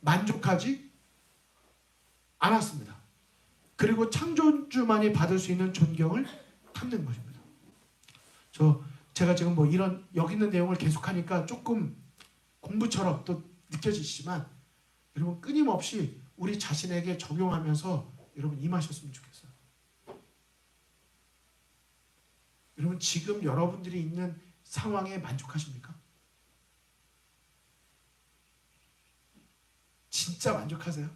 만족하지 않았습니다. 그리고 창조주만이 받을 수 있는 존경을 탐낸 것입니다. 제가 지금 뭐 이런 여기 있는 내용을 계속하니까 조금 공부처럼 또 느껴지시지만 여러분 끊임없이 우리 자신에게 적용하면서 여러분 임하셨으면 좋겠어요. 여러분 지금 여러분들이 있는 상황에 만족하십니까? 진짜 만족하세요?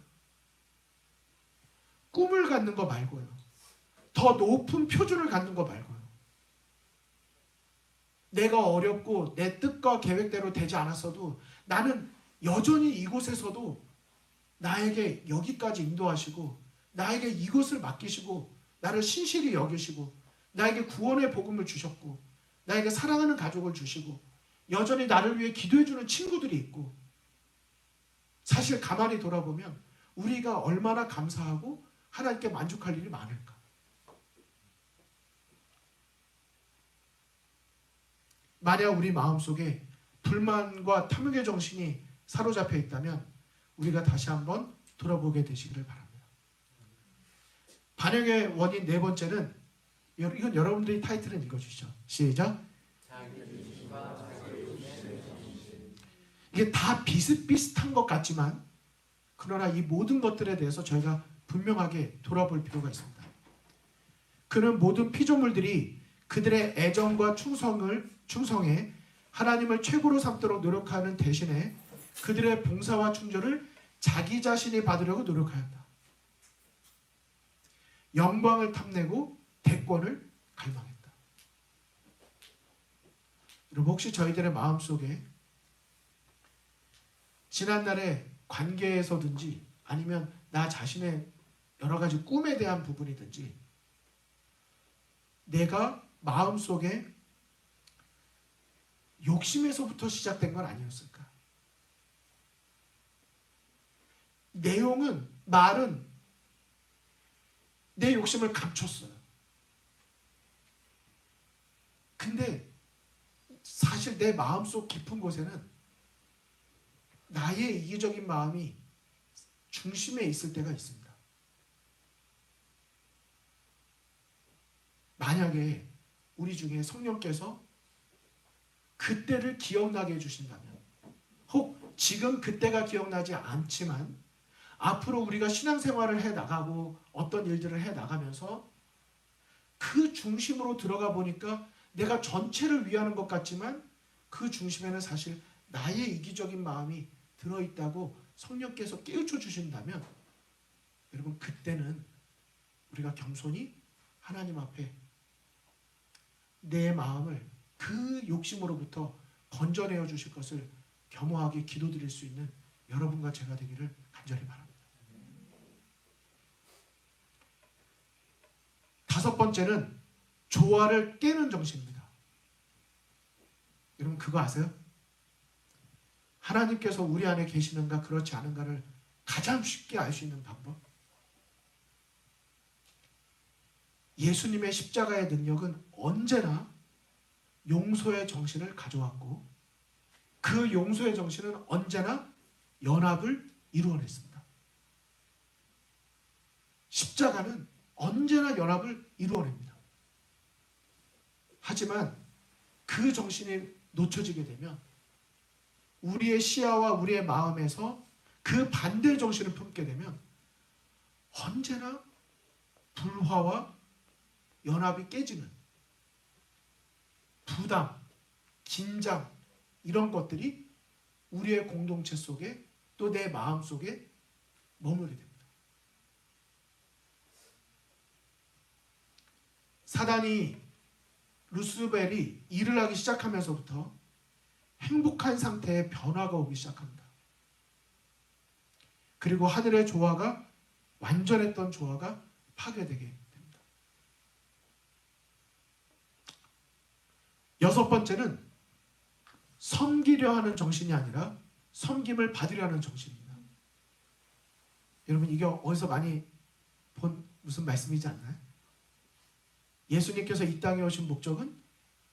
꿈을 갖는 거 말고요. 더 높은 표준을 갖는 거 말고요. 내가 어렵고 내 뜻과 계획대로 되지 않았어도 나는 여전히 이곳에서도 나에게 여기까지 인도하시고 나에게 이곳을 맡기시고 나를 신실히 여기시고 나에게 구원의 복음을 주셨고 나에게 사랑하는 가족을 주시고 여전히 나를 위해 기도해주는 친구들이 있고 사실 가만히 돌아보면 우리가 얼마나 감사하고 하나님께 만족할 일이 많을까. 만약 우리 마음속에 불만과 탐욕의 정신이 사로잡혀 있다면 우리가 다시 한번 돌아보게 되시기를 바랍니다. 반역의 원인 네 번째는 이건 여러분들이 타이틀을 읽어주시죠. 시작. 이게 다 비슷비슷한 것 같지만 그러나 이 모든 것들에 대해서 저희가 분명하게 돌아볼 필요가 있습니다. 그는 모든 피조물들이 그들의 애정과 충성에 하나님을 최고로 삼도록 노력하는 대신에 그들의 봉사와 충조를 자기 자신이 받으려고 노력하였다. 영광을 탐내고 대권을 갈망했다. 여러분 혹시 저희들의 마음속에 지난날의 관계에서든지 아니면 나 자신의 여러 가지 꿈에 대한 부분이든지 내가 마음속에 욕심에서부터 시작된 건 아니었을까? 내용은 말은 내 욕심을 감췄어요. 근데 사실 내 마음속 깊은 곳에는 나의 이기적인 마음이 중심에 있을 때가 있습니다. 만약에 우리 중에 성령께서 그때를 기억나게 해주신다면 혹 지금 그때가 기억나지 않지만 앞으로 우리가 신앙생활을 해나가고 어떤 일들을 해나가면서 그 중심으로 들어가 보니까 내가 전체를 위하는 것 같지만 그 중심에는 사실 나의 이기적인 마음이 들어있다고 성령께서 깨우쳐 주신다면 여러분 그때는 우리가 겸손히 하나님 앞에 내 마음을 그 욕심으로부터 건져내어 주실 것을 겸허하게 기도드릴 수 있는 여러분과 제가 되기를 간절히 바랍니다. 5번째는 조화를 깨는 정신입니다. 여러분 그거 아세요? 하나님께서 우리 안에 계시는가 그렇지 않은가를 가장 쉽게 알 수 있는 방법. 예수님의 십자가의 능력은 언제나 용서의 정신을 가져왔고 그 용서의 정신은 언제나 연합을 이루어냈습니다. 십자가는 언제나 연합을 이루어냅니다. 하지만 그 정신이 놓쳐지게 되면 우리의 시야와 우리의 마음에서 그 반대의 정신을 품게 되면 언제나 불화와 연합이 깨지는 부담, 긴장 이런 것들이 우리의 공동체 속에 또 내 마음 속에 머무르게 됩니다. 사단이 루스벨이 일을 하기 시작하면서부터 행복한 상태의 변화가 오기 시작합니다. 그리고 하늘의 조화가 완전했던 조화가 파괴되게 됩니다. 6번째는 섬기려 하는 정신이 아니라 섬김을 받으려 하는 정신입니다. 여러분 이게 어디서 많이 본 무슨 말씀이지 않나요? 예수님께서 이 땅에 오신 목적은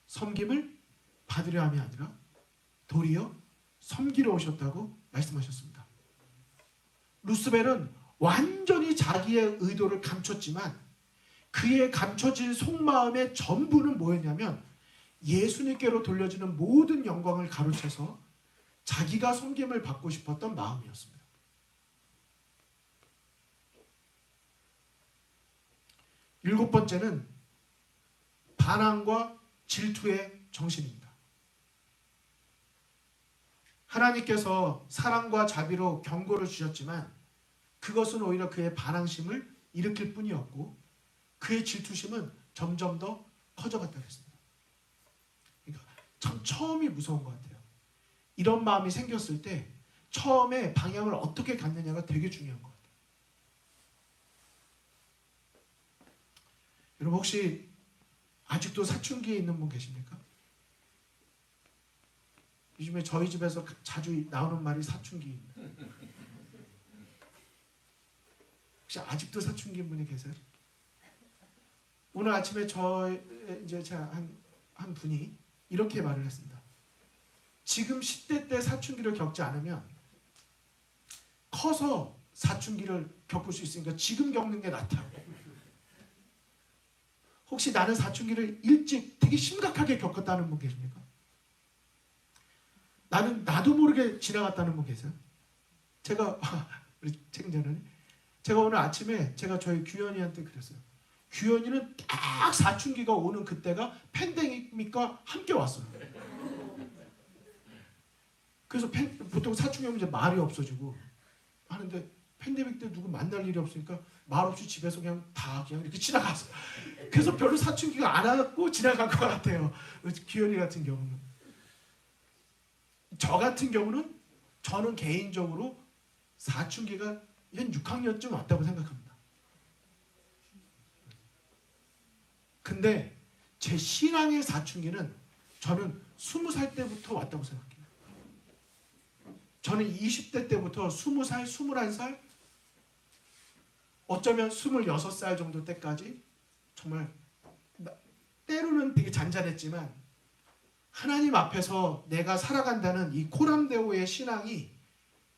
섬김을 받으려 함이 아니라 도리어 섬기러 오셨다고 말씀하셨습니다. 루스벨은 완전히 자기의 의도를 감췄지만 그의 감춰진 속마음의 전부는 뭐였냐면 예수님께로 돌려지는 모든 영광을 가로채서 자기가 섬김을 받고 싶었던 마음이었습니다. 일곱 번째는 반항과 질투의 정신입니다. 하나님께서 사랑과 자비로 경고를 주셨지만 그것은 오히려 그의 반항심을 일으킬 뿐이었고 그의 질투심은 점점 더 커져갔다 그랬습니다. 그러니까 참 처음이 무서운 것 같아요. 이런 마음이 생겼을 때 처음에 방향을 어떻게 갖느냐가 되게 중요한 것 같아요. 여러분 혹시 아직도 사춘기에 있는 분 계십니까? 요즘에 저희 집에서 자주 나오는 말이 사춘기입니다. 혹시 아직도 사춘기인 분이 계세요? 오늘 아침에 이제 한 분이 이렇게 말을 했습니다. 지금 10대 때 사춘기를 겪지 않으면 커서 사춘기를 겪을 수 있으니까 지금 겪는 게 낫다고. 혹시 나는 사춘기를 일찍 되게 심각하게 겪었다는 분 계십니까? 나도 모르게 지나갔다는 분 계세요? 우리 책임자는 제가 오늘 아침에 제가 저희 규현이한테 그랬어요. 규현이는 딱 사춘기가 오는 그때가 팬데믹과 함께 왔어요. 그래서 보통 사춘기 오면 이제 말이 없어지고 하는데 팬데믹 때 누구 만날 일이 없으니까 말 없이 집에서 그냥 이렇게 지나갔어. 그래서 별로 사춘기가 안 왔고 지나간 것 같아요. 규현이 같은 경우는. 저 같은 경우는 저는 개인적으로 사춘기가 한 6학년쯤 왔다고 생각합니다. 근데 제 신앙의 사춘기는 저는 20살 때부터 왔다고 생각해요. 저는 20대 때부터 20살, 21살, 어쩌면 26살 정도 때까지 정말 때로는 되게 잔잔했지만 하나님 앞에서 내가 살아간다는 이 코람데오의 신앙이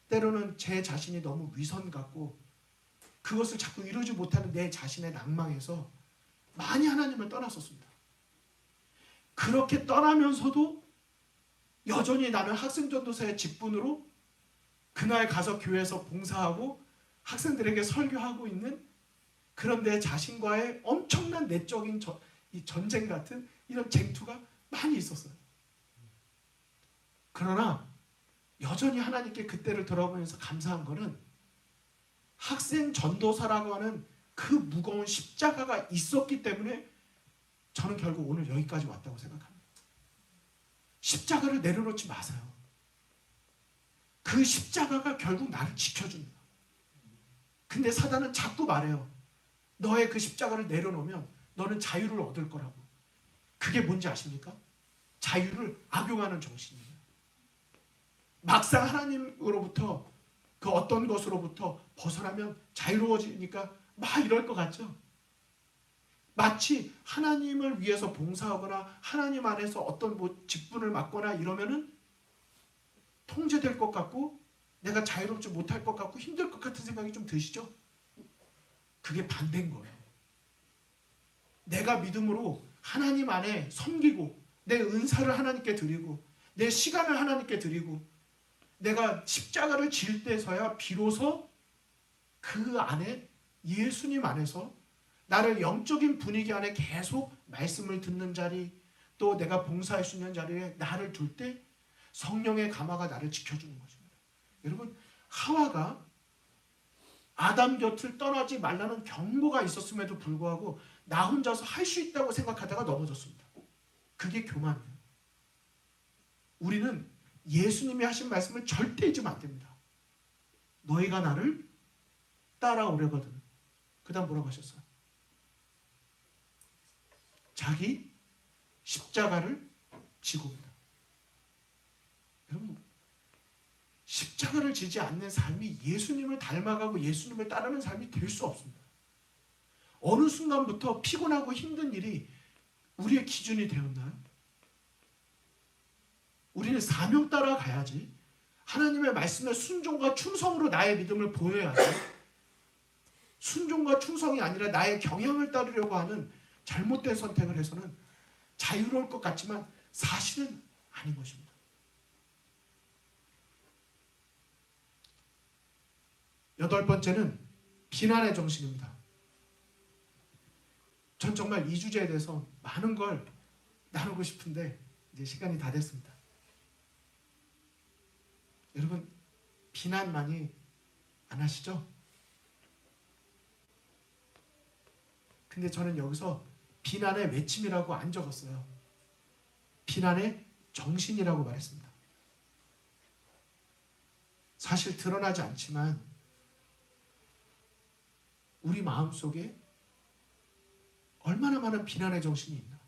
때로는 제 자신이 너무 위선 같고 그것을 자꾸 이루지 못하는 내 자신의 낭망에서 많이 하나님을 떠났었습니다. 그렇게 떠나면서도 여전히 나는 학생전도사의 직분으로 그날 가서 교회에서 봉사하고 학생들에게 설교하고 있는 그런 내 자신과의 엄청난 내적인 이 전쟁 같은 이런 쟁투가 많이 있었어요. 그러나 여전히 하나님께 그때를 돌아보면서 감사한 거는 학생 전도사라고 하는 그 무거운 십자가가 있었기 때문에 저는 결국 오늘 여기까지 왔다고 생각합니다. 십자가를 내려놓지 마세요. 그 십자가가 결국 나를 지켜줍니다. 근데 사단은 자꾸 말해요. 너의 그 십자가를 내려놓으면 너는 자유를 얻을 거라고. 그게 뭔지 아십니까? 자유를 악용하는 정신이에요. 막상 하나님으로부터 그 어떤 것으로부터 벗어나면 자유로워지니까 막 이럴 것 같죠? 마치 하나님을 위해서 봉사하거나 하나님 안에서 어떤 직분을 맡거나 이러면은 통제될 것 같고 내가 자유롭지 못할 것 같고 힘들 것 같은 생각이 좀 드시죠? 그게 반대인 거예요. 내가 믿음으로 하나님 안에 섬기고 내 은사를 하나님께 드리고 내 시간을 하나님께 드리고 내가 십자가를 질 때서야 비로소 그 안에 예수님 안에서 나를 영적인 분위기 안에 계속 말씀을 듣는 자리 또 내가 봉사할 수 있는 자리에 나를 둘 때 성령의 감화가 나를 지켜주는 것입니다. 여러분 하와가 아담 곁을 떠나지 말라는 경고가 있었음에도 불구하고 나 혼자서 할 수 있다고 생각하다가 넘어졌습니다. 그게 교만이에요. 우리는 예수님이 하신 말씀을 절대 잊으면 안 됩니다. 너희가 나를 따라오려거든. 그 다음 뭐라고 하셨어요? 자기 십자가를 지고입니다. 여러분 십자가를 지지 않는 삶이 예수님을 닮아가고 예수님을 따르는 삶이 될 수 없습니다. 어느 순간부터 피곤하고 힘든 일이 우리의 기준이 되었나요? 우리는 사명 따라 가야지. 하나님의 말씀에 순종과 충성으로 나의 믿음을 보여야지. 순종과 충성이 아니라 나의 경향을 따르려고 하는 잘못된 선택을 해서는 자유로울 것 같지만 사실은 아닌 것입니다. 여덟 번째는 비난의 정신입니다. 전 정말 이 주제에 대해서 많은 걸 나누고 싶은데 이제 시간이 다 됐습니다. 여러분 비난 많이 안 하시죠? 근데 저는 여기서 비난의 외침이라고 안 적었어요. 비난의 정신이라고 말했습니다. 사실 드러나지 않지만 우리 마음속에 얼마나 많은 비난의 정신이 있나.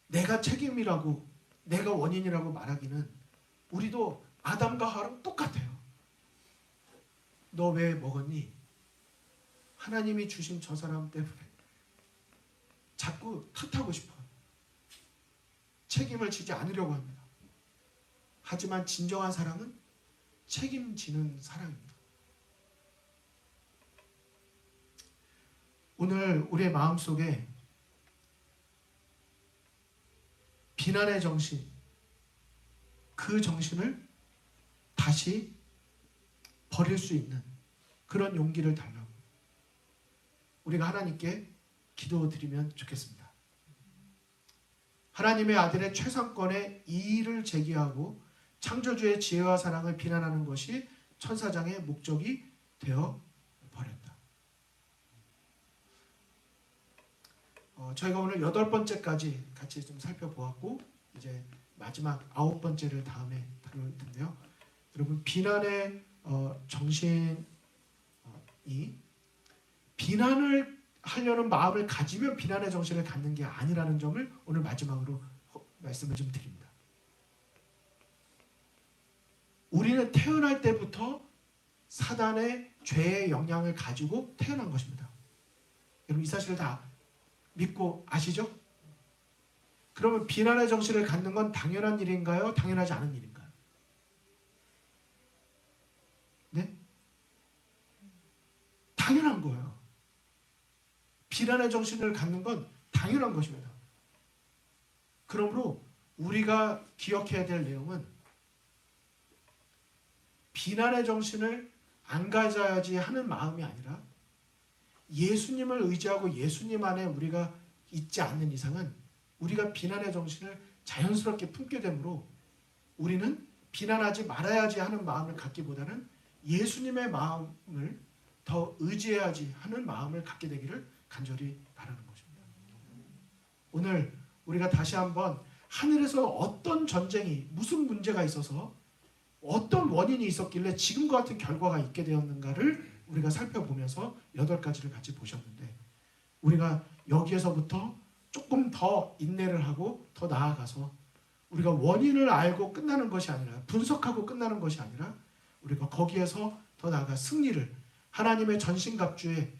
내가 책임이라고 내가 원인이라고 말하기는 우리도 아담과 하와랑 똑같아요. 너 왜 먹었니? 하나님이 주신 저 사람 때문에 자꾸 탓하고 싶어요. 책임을 지지 않으려고 합니다. 하지만 진정한 사랑은 책임지는 사랑입니다. 오늘 우리의 마음속에 비난의 정신, 그 정신을 다시 버릴 수 있는 그런 용기를 달라고 우리가 하나님께 기도드리면 좋겠습니다. 하나님의 아들의 최상권의 이의를 제기하고 창조주의 지혜와 사랑을 비난하는 것이 천사장의 목적이 되어 버렸다. 저희가 오늘 8번째까지 같이 좀 살펴보았고 이제 마지막 9번째를 다음에 다룰 텐데요. 여러분 비난의 정신이 비난을 하려는 마음을 가지면 비난의 정신을 갖는 게 아니라는 점을 오늘 마지막으로 말씀을 좀 드립니다. 우리는 태어날 때부터 사단의 죄의 영향을 가지고 태어난 것입니다. 여러분 이 사실을 다 믿고 아시죠? 그러면 비난의 정신을 갖는 건 당연한 일인가요? 당연하지 않은 일인가요? 네? 당연한 거예요. 비난의 정신을 갖는 건 당연한 것입니다. 그러므로 우리가 기억해야 될 내용은 비난의 정신을 안 가져야지 하는 마음이 아니라 예수님을 의지하고 예수님 안에 우리가 있지 않는 이상은 우리가 비난의 정신을 자연스럽게 품게 되므로 우리는 비난하지 말아야지 하는 마음을 갖기보다는 예수님의 마음을 더 의지해야지 하는 마음을 갖게 되기를 간절히 바라는 것입니다. 오늘 우리가 다시 한번 하늘에서 어떤 전쟁이 무슨 문제가 있어서 어떤 원인이 있었길래 지금과 같은 결과가 있게 되었는가를 우리가 살펴보면서 8가지를 같이 보셨는데, 우리가 여기에서부터 조금 더 인내를 하고 더 나아가서 우리가 원인을 알고 끝나는 것이 아니라, 분석하고 끝나는 것이 아니라, 우리가 거기에서 더 나아가 승리를, 하나님의 전신갑주를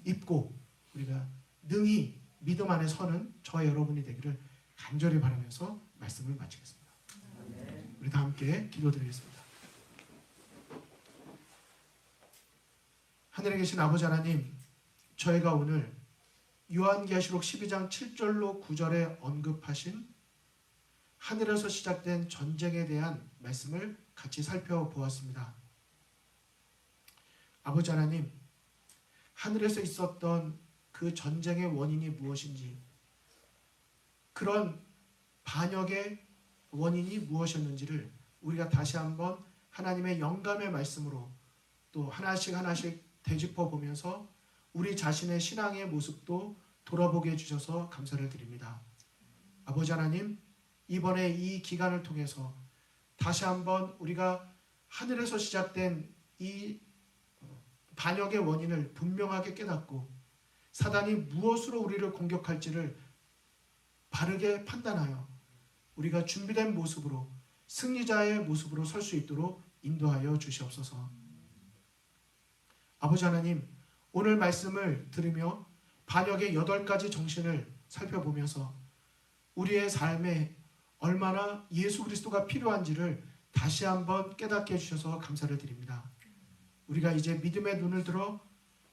입고 우리가 능히 믿음 안에 서는 저와 여러분이 되기를 간절히 바라면서 말씀을 마치겠습니다. 우리 다 함께 기도드리겠습니다. 하늘에 계신 아버지 하나님, 저희가 오늘 요한계시록 12장 7절로 9절에 언급하신 하늘에서 시작된 전쟁에 대한 말씀을 같이 살펴보았습니다. 아버지 하나님, 하늘에서 있었던 그 전쟁의 원인이 무엇인지, 그런 반역의 원인이 무엇이었는지를 우리가 다시 한번 하나님의 영감의 말씀으로 또 하나씩 하나씩 되짚어 보면서 우리 자신의 신앙의 모습도 돌아보게 해주셔서 감사를 드립니다. 아버지 하나님, 이번에 이 기간을 통해서 다시 한번 우리가 하늘에서 시작된 이 반역의 원인을 분명하게 깨닫고 사단이 무엇으로 우리를 공격할지를 바르게 판단하여 우리가 준비된 모습으로, 승리자의 모습으로 설 수 있도록 인도하여 주시옵소서. 아버지 하나님, 오늘 말씀을 들으며 반역의 8가지 정신을 살펴보면서 우리의 삶에 얼마나 예수 그리스도가 필요한지를 다시 한번 깨닫게 해주셔서 감사를 드립니다. 우리가 이제 믿음의 눈을 들어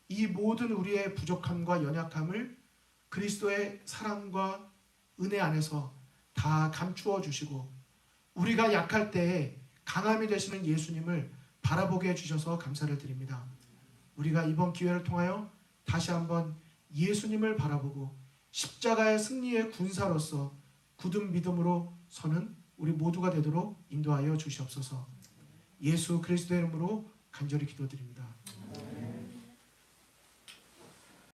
이 모든 우리의 부족함과 연약함을 그리스도의 사랑과 은혜 안에서 다 감추어 주시고 우리가 약할 때에 강함이 되시는 예수님을 바라보게 해주셔서 감사를 드립니다. 우리가 이번 기회를 통하여 다시 한번 예수님을 바라보고 십자가의 승리의 군사로서 굳은 믿음으로 서는 우리 모두가 되도록 인도하여 주시옵소서. 예수 그리스도의 이름으로 간절히 기도드립니다.